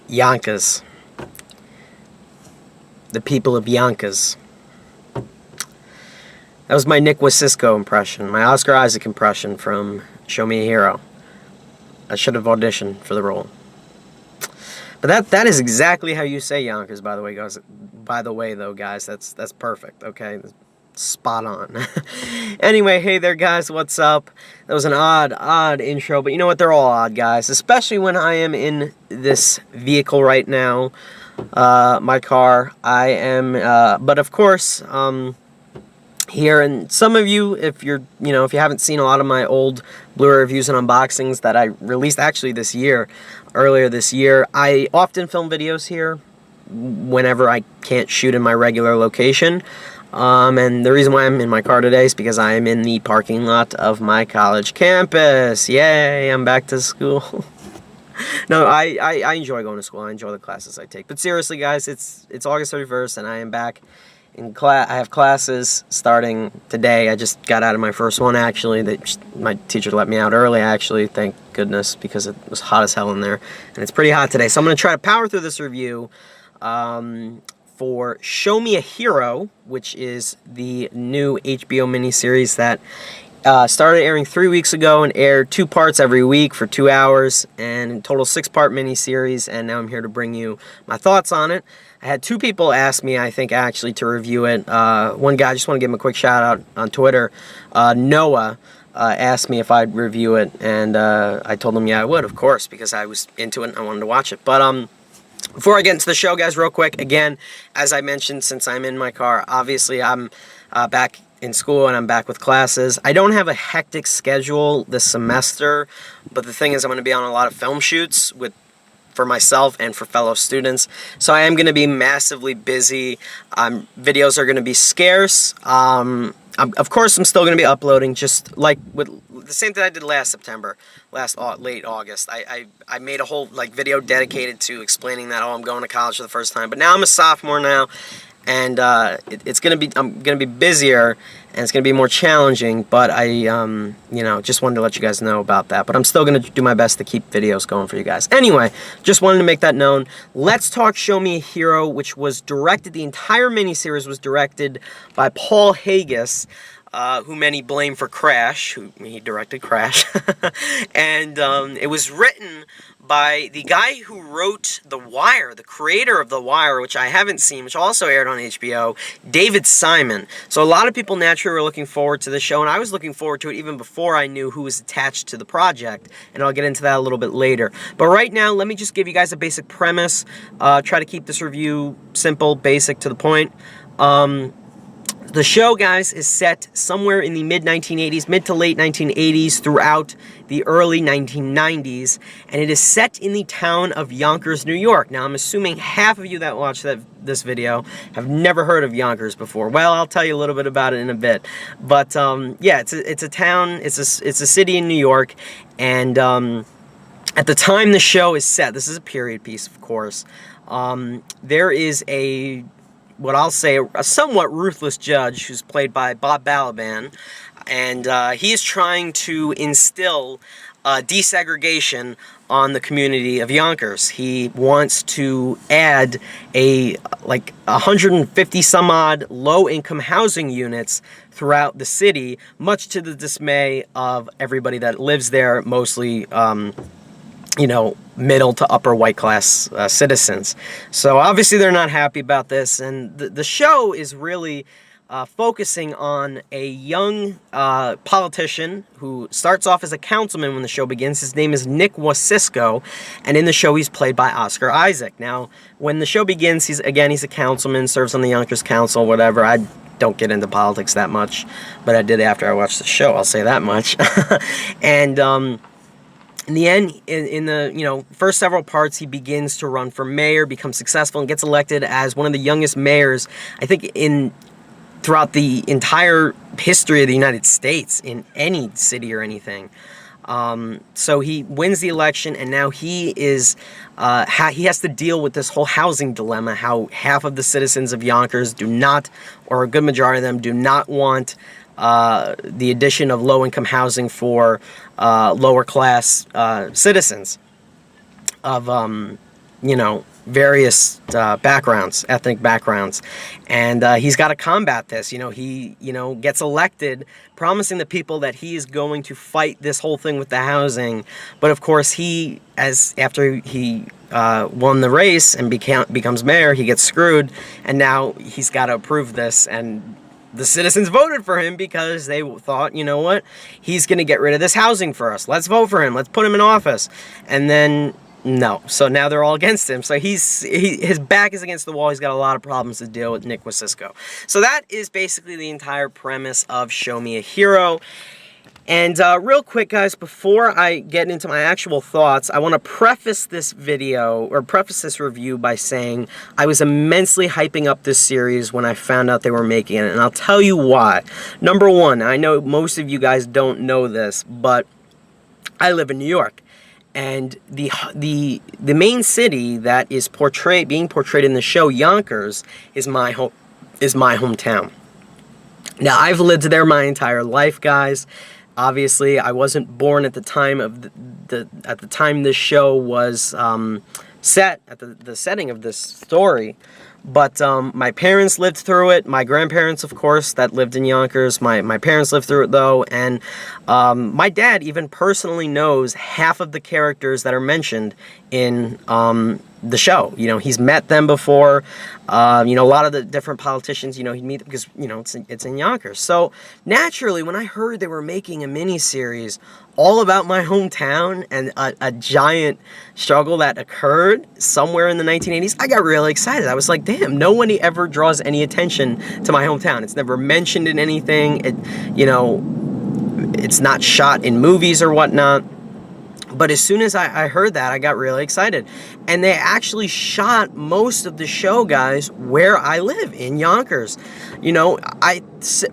Yonkers. The people of Yonkers. That was my Nick Wasicsko impression, my Oscar Isaac impression from Show Me a Hero. I should have auditioned for the role. But that is exactly how you say Yonkers, by the way, guys. By the way, though, guys, that's perfect, okay? Spot on. Anyway, hey there, guys, what's up? That was an odd intro, but you know what? They're all odd, guys, especially when I am in this vehicle right now, my car. I am, but of course, here, and some of you, if you haven't seen a lot of my old Blu-ray reviews and unboxings that I released actually earlier this year, I often film videos here whenever I can't shoot in my regular location. And the reason why I'm in my car today is because I am in the parking lot of my college campus. Yay, I'm back to school. No, I enjoy going to school. I enjoy the classes I take. But seriously, guys, it's August 31st, and I am back in class. I have classes starting today. I just got out of my first one, actually. My teacher let me out early, actually, thank goodness, because it was hot as hell in there. And it's pretty hot today. So I'm going to try to power through this review for Show Me a Hero, which is the new HBO miniseries that started airing 3 weeks ago and aired 2 parts every week for 2 hours, and in total 6-part miniseries, and now I'm here to bring you my thoughts on it. I had 2 people ask me, I think, actually, to review it. One guy, I just want to give him a quick shout out on Twitter. Noah asked me if I'd review it, and I told him, yeah, I would, of course, because I was into it and I wanted to watch it. But before I get into the show, guys, real quick, again, as I mentioned, since I'm in my car, obviously I'm back in school and I'm back with classes. I don't have a hectic schedule this semester, but the thing is I'm going to be on a lot of film shoots for myself and for fellow students, so I am going to be massively busy. Videos are going to be scarce. Of course, I'm still going to be uploading, just like with the same thing I did last September, late August. I made a whole video dedicated to explaining that, I'm going to college for the first time. But now I'm a sophomore now, and I'm gonna be busier, and it's gonna be more challenging. But I just wanted to let you guys know about that. But I'm still gonna do my best to keep videos going for you guys. Anyway, just wanted to make that known. Let's talk Show Me a Hero, which was directed. The entire miniseries was directed by Paul Haggis, who many blame for Crash. He directed Crash, and it was written by the guy who wrote The Wire, the creator of The Wire, which I haven't seen, which also aired on HBO, David Simon. So a lot of people naturally were looking forward to the show, and I was looking forward to it even before I knew who was attached to the project, and I'll get into that a little bit later. But right now, let me just give you guys a basic premise, try to keep this review simple, basic, to the point. The show, guys, is set somewhere in the mid-1980s, mid to late 1980s, throughout the early 1990s, and it is set in the town of Yonkers, New York. Now, I'm assuming half of you that watch this video have never heard of Yonkers before. Well, I'll tell you a little bit about it in a bit. But yeah, it's a town, it's a city in New York, and at the time the show is set, this is a period piece, of course. There is what I'll say, a somewhat ruthless judge who's played by Balaban, and he is trying to instill desegregation on the community of Yonkers. He wants to add 150 some odd low-income housing units throughout the city, much to the dismay of everybody that lives there, mostly middle to upper white class citizens. So obviously they're not happy about this, and the show is really focusing on a young politician who starts off as a councilman when the show begins. His name is Nick Wasicsko, and in the show he's played by Oscar Isaac. Now, when the show begins, he's a councilman, serves on the Yonkers Council, whatever. I don't get into politics that much, but I did after I watched the show, I'll say that much. And in the end, in the first several parts, he begins to run for mayor, becomes successful, and gets elected as one of the youngest mayors, I think, throughout the entire history of the United States, in any city or anything. So he wins the election, and now he has to deal with this whole housing dilemma, how half of the citizens of Yonkers do not, or a good majority of them, do not want the addition of low-income housing for lower-class citizens of you know, various backgrounds, ethnic backgrounds, and he's got to combat this. You know, he, you know, gets elected promising the people that he is going to fight this whole thing with the housing, but of course he, after he won the race and becomes mayor, he gets screwed, and now he's got to approve this, and the citizens voted for him because they thought, you know what, he's going to get rid of this housing for us. Let's vote for him. Let's put him in office. And then no. So now they're all against him. So his back is against the wall. He's got a lot of problems to deal with, Nick Wasicsko. So that is basically the entire premise of Show Me a Hero. And real quick, guys, before I get into my actual thoughts, I want to preface this video, or preface this review by saying I was immensely hyping up this series when I found out they were making it, and I'll tell you why. Number one, I know most of you guys don't know this, but I live in New York. And the main city that is being portrayed in the show, Yonkers, is my hometown. Now, I've lived there my entire life, guys. Obviously, I wasn't born at the time of at the time this show was set, at the setting of this story. But my parents lived through it. My grandparents, of course, that lived in Yonkers. My parents lived through it, though. And my dad even personally knows half of the characters that are mentioned in the show. You know, he's met them before. You know, a lot of the different politicians, you know, he'd meet them because, you know, it's in Yonkers. So naturally, when I heard they were making a mini-series all about my hometown and a giant struggle that occurred somewhere in the 1980s, I got really excited. I was like, damn, nobody ever draws any attention to my hometown. It's never mentioned in anything. You know, it's not shot in movies or whatnot. But as soon as I heard that, I got really excited. And they actually shot most of the show, guys, where I live, in Yonkers. You know,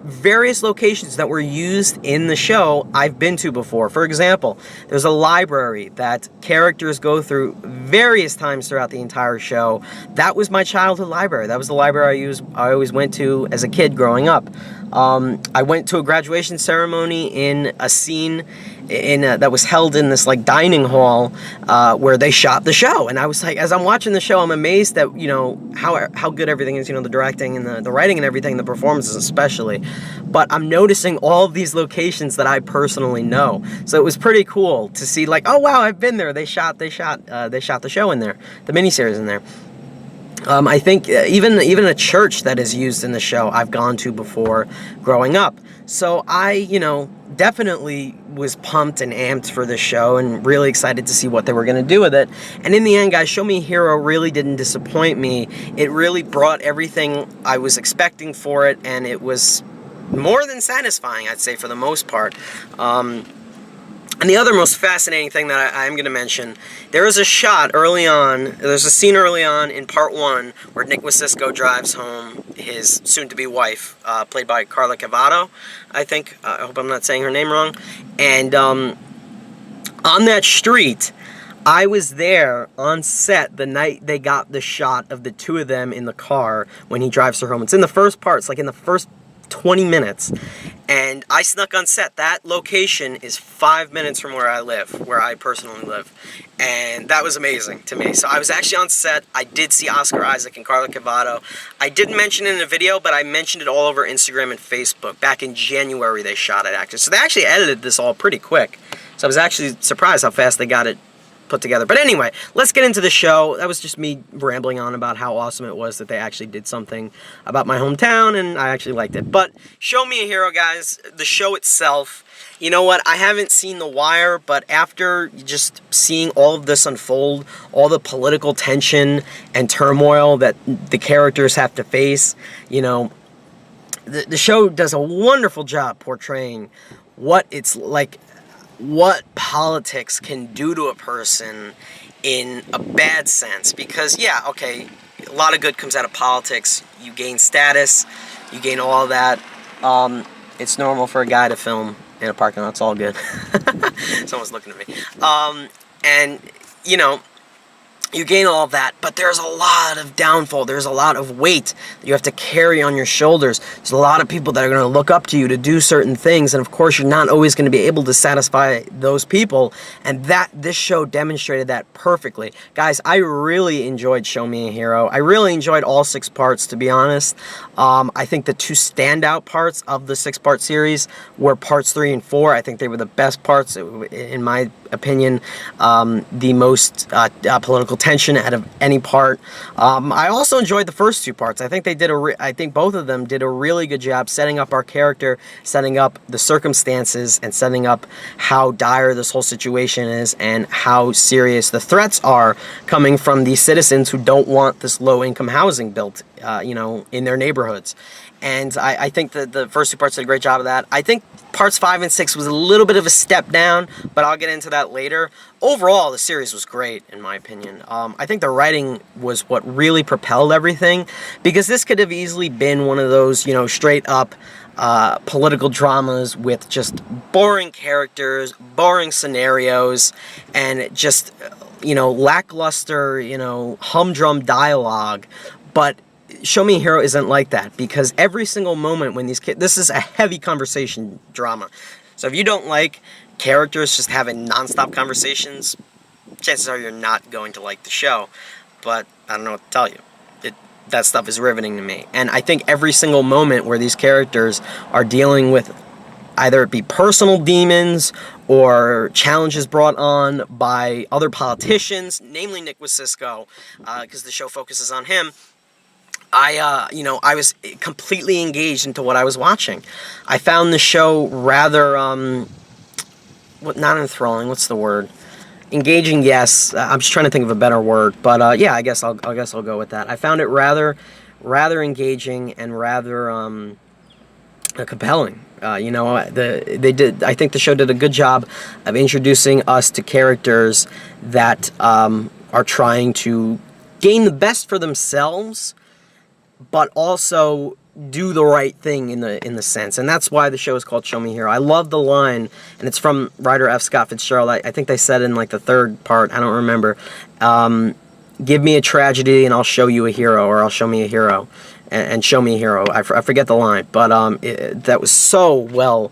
various locations that were used in the show I've been to before. For example, there's a library that characters go through various times throughout the entire show. That was my childhood library. That was the library I always went to as a kid growing up. I went to a graduation ceremony in a scene that was held in this like dining hall where they shot the show, and I was like, as I'm watching the show, I'm amazed that, you know, how good everything is, you know, the directing and the writing and everything, the performances especially. But I'm noticing all of these locations that I personally know, so it was pretty cool to see, like, oh wow, I've been there. They shot the show in there, the miniseries in there. I think even a church that is used in the show I've gone to before growing up. So I, you know, definitely was pumped and amped for this show and really excited to see what they were going to do with it. And in the end, guys, Show Me a Hero really didn't disappoint me. It really brought everything I was expecting for it, and it was more than satisfying, I'd say, for the most part. And the other most fascinating thing that I'm going to mention, there is a shot early on, there's a scene early on in part 1 where Nick Wasicsko drives home his soon-to-be wife, played by Carla Cavato, I think. I hope I'm not saying her name wrong. And on that street, I was there on set the night they got the shot of the two of them in the car when he drives her home. It's in the first part, it's like in the first 20 minutes, and I snuck on set. That location is 5 minutes from where I live, where I personally live, and that was amazing to me. So I was actually on set. I did see Oscar Isaac and Carla Cavato. I didn't mention it in a video, but I mentioned it all over Instagram and Facebook. Back in January they shot it, actually. So they actually edited this all pretty quick, so I was actually surprised how fast they got it put together. But anyway, let's get into the show. That was just me rambling on about how awesome it was that they actually did something about my hometown, and I actually liked it. But Show Me a Hero, guys, the show itself, you know what, I haven't seen The Wire, but after just seeing all of this unfold, all the political tension and turmoil that the characters have to face, you know, the show does a wonderful job portraying what it's like, what politics can do to a person in a bad sense. Because, yeah, okay, a lot of good comes out of politics. You gain status, you gain all that. It's normal for a guy to film in a parking lot. It's all good. Someone's looking at me. And, you know, You gain all of that, but there's a lot of downfall. There's a lot of weight that you have to carry on your shoulders. There's a lot of people that are going to look up to you to do certain things, and of course you're not always going to be able to satisfy those people, and this show demonstrated that perfectly. Guys, I really enjoyed Show Me a Hero. I really enjoyed all 6 parts, to be honest. I think the 2 standout parts of the 6-part series were parts 3 and 4. I think they were the best parts, in my opinion, the most political tension out of any part. I also enjoyed the first 2 parts. I think I think both of them did a really good job setting up our character, setting up the circumstances, and setting up how dire this whole situation is and how serious the threats are coming from these citizens who don't want this low-income housing built, in their neighborhoods. And I think that the first 2 parts did a great job of that. I think parts 5 and 6 was a little bit of a step down, but I'll get into that later. Overall, the series was great, in my opinion. I think the writing was what really propelled everything, because this could have easily been one of those, straight up political dramas with just boring characters, boring scenarios, and just, lackluster, humdrum dialogue. But Show Me a Hero isn't like that, because every single moment when these kids... This is a heavy conversation drama. So if you don't like characters just having nonstop conversations, chances are you're not going to like the show. But I don't know what to tell you. That stuff is riveting to me. And I think every single moment where these characters are dealing with either it be personal demons or challenges brought on by other politicians, namely Nick Wasicsko, because the show focuses on him, I was completely engaged into what I was watching. I found the show rather, not enthralling, what's the word? Engaging, yes. I'm just trying to think of a better word, but yeah, I guess I'll go with that. I found it rather engaging and rather compelling. I think the show did a good job of introducing us to characters that are trying to gain the best for themselves, but also do the right thing in the sense. And that's why the show is called Show Me a Hero. I love the line, and it's from writer F. Scott Fitzgerald. I think they said in like the 3rd part, I don't remember, give me a tragedy and I'll show you a hero, or I'll show me a hero, and show me a hero. I forget the line, but that was so well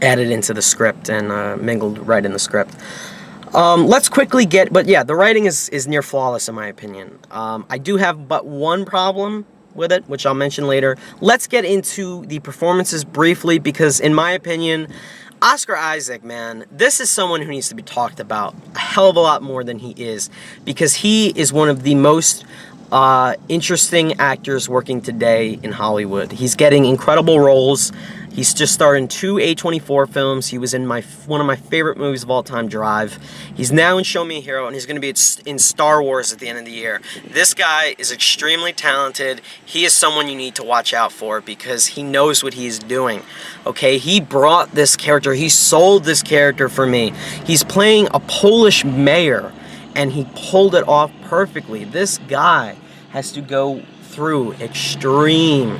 added into the script and mingled right in the script. Let's quickly but yeah, the writing is near flawless in my opinion. I do have but one problem with it, which I'll mention later. Let's get into the performances briefly, because in my opinion, Oscar Isaac, man, this is someone who needs to be talked about a hell of a lot more than he is, because he is one of the most interesting actors working today in Hollywood. He's getting incredible roles. He's just starred in 2 A24 films. He was in one of my favorite movies of all time, Drive. He's now in Show Me a Hero, and he's going to be in Star Wars at the end of the year. This guy is extremely talented. He is someone you need to watch out for, because he knows what he's doing. Okay, he brought this character. He sold this character for me. He's playing a Polish mayor, and he pulled it off perfectly. This guy has to go through extreme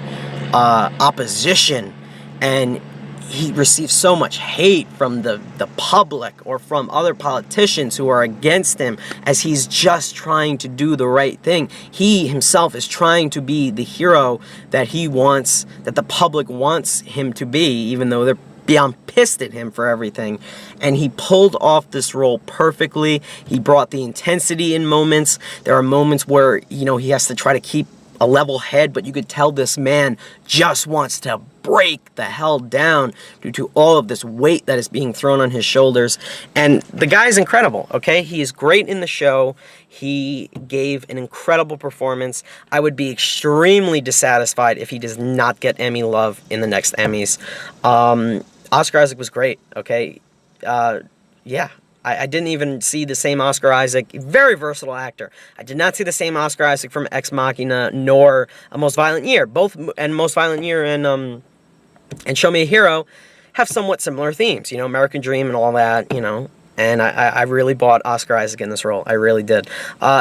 opposition, and he receives so much hate from the public or from other politicians who are against him, as he's just trying to do the right thing. He himself is trying to be the hero that he wants, that the public wants him to be, even though they're beyond pissed at him for everything. And he pulled off this role perfectly. He brought the intensity in moments. There are moments where, he has to try to keep a level head, but you could tell this man just wants to break the hell down due to all of this weight that is being thrown on his shoulders. And the guy's incredible, okay? He is great in the show. He gave an incredible performance. I would be extremely dissatisfied if he does not get Emmy love in the next Emmys. Oscar Isaac was great, okay? Yeah. I didn't even see the same Oscar Isaac, very versatile actor. I did not see the same Oscar Isaac from Ex Machina, nor A Most Violent Year. Both, and Most Violent Year and Show Me a Hero have somewhat similar themes, American Dream and all that, And I really bought Oscar Isaac in this role. I really did.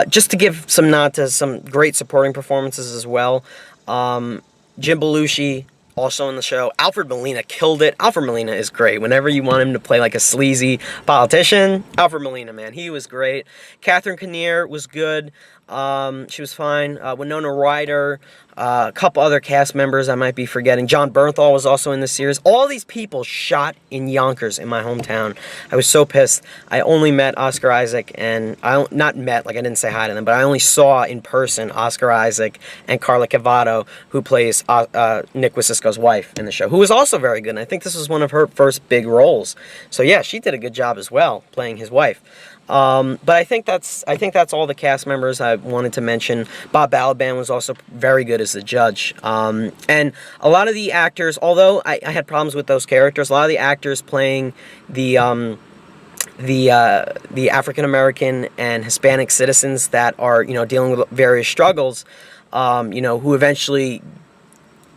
Just to give some nod to some great supporting performances as well. Jim Belushi, also in the show. Alfred Molina killed it. Alfred Molina is great. Whenever you want him to play like a sleazy politician, Alfred Molina, man, he was great. Catherine Kinnear was good. She was fine. Winona Ryder, a couple other cast members I might be forgetting. John Bernthal was also in the series. All these people shot in Yonkers, in my hometown. I was so pissed. I only met Oscar Isaac, and not met, like I didn't say hi to them, but I only saw in person Oscar Isaac and Carla Cavato, who plays Nick Wasicsko's wife in the show, who was also very good. And I think this was one of her first big roles. So yeah, she did a good job as well, playing his wife. But I think that's all the cast members I wanted to mention. Bob Balaban was also very good as the judge. And a lot of the actors, although I had problems with those characters, a lot of the actors playing the African American and Hispanic citizens that are, you know, dealing with various struggles, you know, who eventually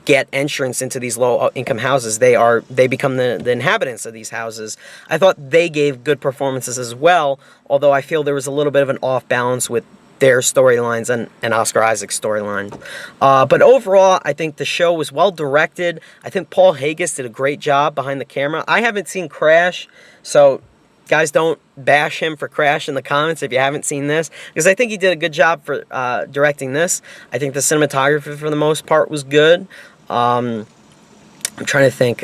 get entrance into these low-income houses. They become the inhabitants of these houses. I thought they gave good performances as well, although I feel there was a little bit of an off-balance with their storylines and Oscar Isaac's storyline. But overall, I think the show was well-directed. I think Paul Haggis did a great job behind the camera. I haven't seen Crash, so guys, don't bash him for Crash in the comments if you haven't seen this, because I think he did a good job for directing this. I think the cinematography, for the most part, was good. I'm trying to think.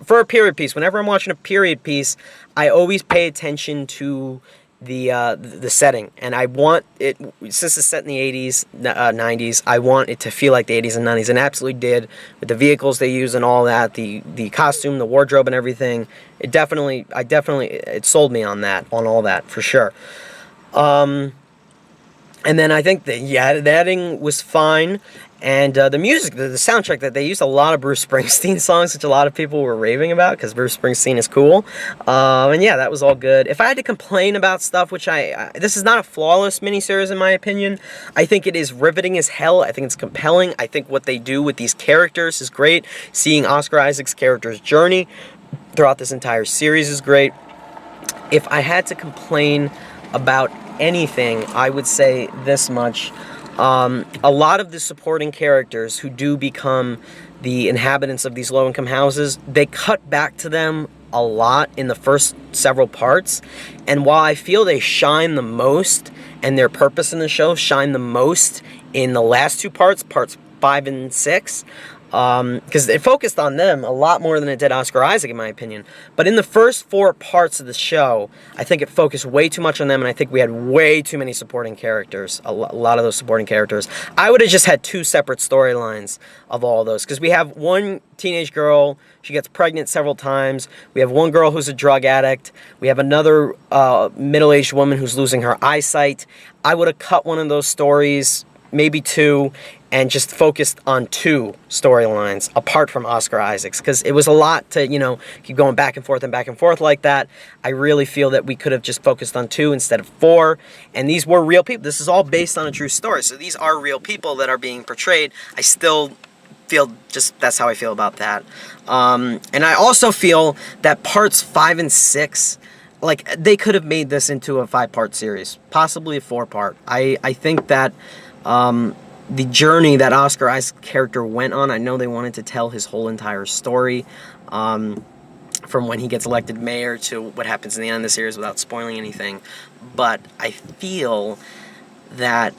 For a period piece, whenever I'm watching a period piece, I always pay attention to the setting, and I want it, since it's set in the 80s, 90s, I want it to feel like the 80s and 90s, and it absolutely did, with the vehicles they use and all that, the costume, the wardrobe, and everything. It sold me on all that, for sure. And then I think the editing was fine. And the music, the soundtrack, that they used a lot of Bruce Springsteen songs, which a lot of people were raving about, because Bruce Springsteen is cool. And yeah, that was all good. If I had to complain about stuff, which this is not a flawless miniseries in my opinion. I think it is riveting as hell. I think it's compelling. I think what they do with these characters is great. Seeing Oscar Isaac's character's journey throughout this entire series is great. If I had to complain about anything, I would say this much. A lot of the supporting characters who do become the inhabitants of these low-income houses, they cut back to them a lot in the first several parts. And while I feel they shine the most, and their purpose in the show shine the most in the last two parts 5 and 6, because it focused on them a lot more than it did Oscar Isaac, in my opinion. But in the first 4 parts of the show, I think it focused way too much on them, and I think we had way too many supporting characters, a lot of those supporting characters. I would have just had 2 separate storylines of all of those, because we have one teenage girl, she gets pregnant several times, we have one girl who's a drug addict, we have another middle-aged woman who's losing her eyesight. I would have cut one of those stories, maybe 2, and just focused on 2 storylines apart from Oscar Isaac's, because it was a lot to, you know, keep going back and forth like that. I really feel that we could have just focused on 2 instead of 4, and these were real people. This is all based on a true story, so these are real people that are being portrayed. I still feel that's how I feel about that. And I also feel that parts 5 and 6, like, they could have made this into a 5-part series, possibly a 4-part. I think that the journey that Oscar Isaac's character went on, I know they wanted to tell his whole entire story, from when he gets elected mayor to what happens in the end of the series without spoiling anything. But I feel that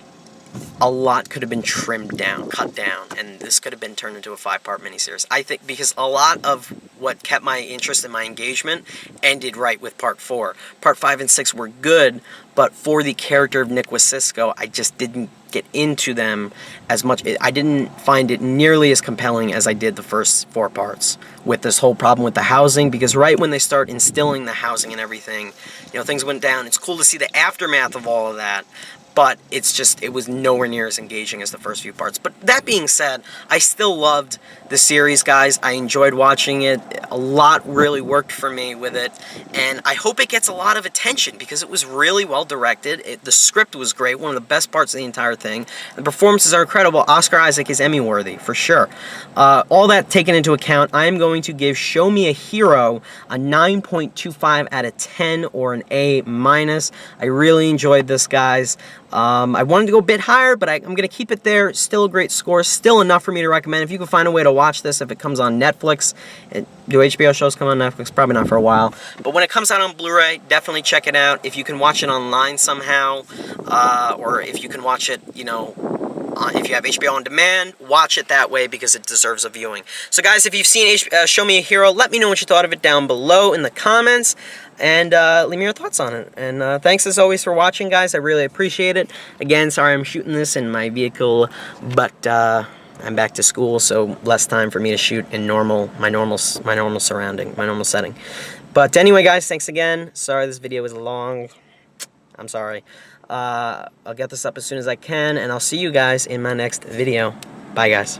a lot could have been trimmed down, cut down, and this could have been turned into a 5-part miniseries. I think because a lot of what kept my interest and my engagement ended right with part 4. Part 5 and 6 were good, but for the character of Nick Wasicsko, I just didn't get into them as much. I didn't find it nearly as compelling as I did the first 4 parts, with this whole problem with the housing, because right when they start instilling the housing and everything, you know, things went down. It's cool to see the aftermath of all of that, but it was nowhere near as engaging as the first few parts. But that being said, I still loved the series, guys. I enjoyed watching it. A lot really worked for me with it, and I hope it gets a lot of attention, because it was really well directed. The script was great, one of the best parts of the entire thing. The performances are incredible. Oscar Isaac is Emmy-worthy, for sure. All that taken into account, I am going to give Show Me a Hero a 9.25 out of 10, or an A-. I really enjoyed this, guys. I wanted to go a bit higher, but I'm going to keep it there. Still a great score. Still enough for me to recommend. If you can find a way to watch this, if it comes on Netflix. Do HBO shows come on Netflix? Probably not for a while. But when it comes out on Blu-ray, definitely check it out. If you can watch it online somehow, or if you can watch it, you know, if you have HBO on demand, watch it that way because it deserves a viewing. So guys, if you've seen Show Me a Hero, let me know what you thought of it down below in the comments, and leave me your thoughts on it. And thanks as always for watching, guys. I really appreciate it. Again, sorry I'm shooting this in my vehicle, but I'm back to school, so less time for me to shoot in my normal setting. But anyway, guys, thanks again. Sorry this video was long. I'm sorry. I'll get this up as soon as I can, and I'll see you guys in my next video. Bye, guys.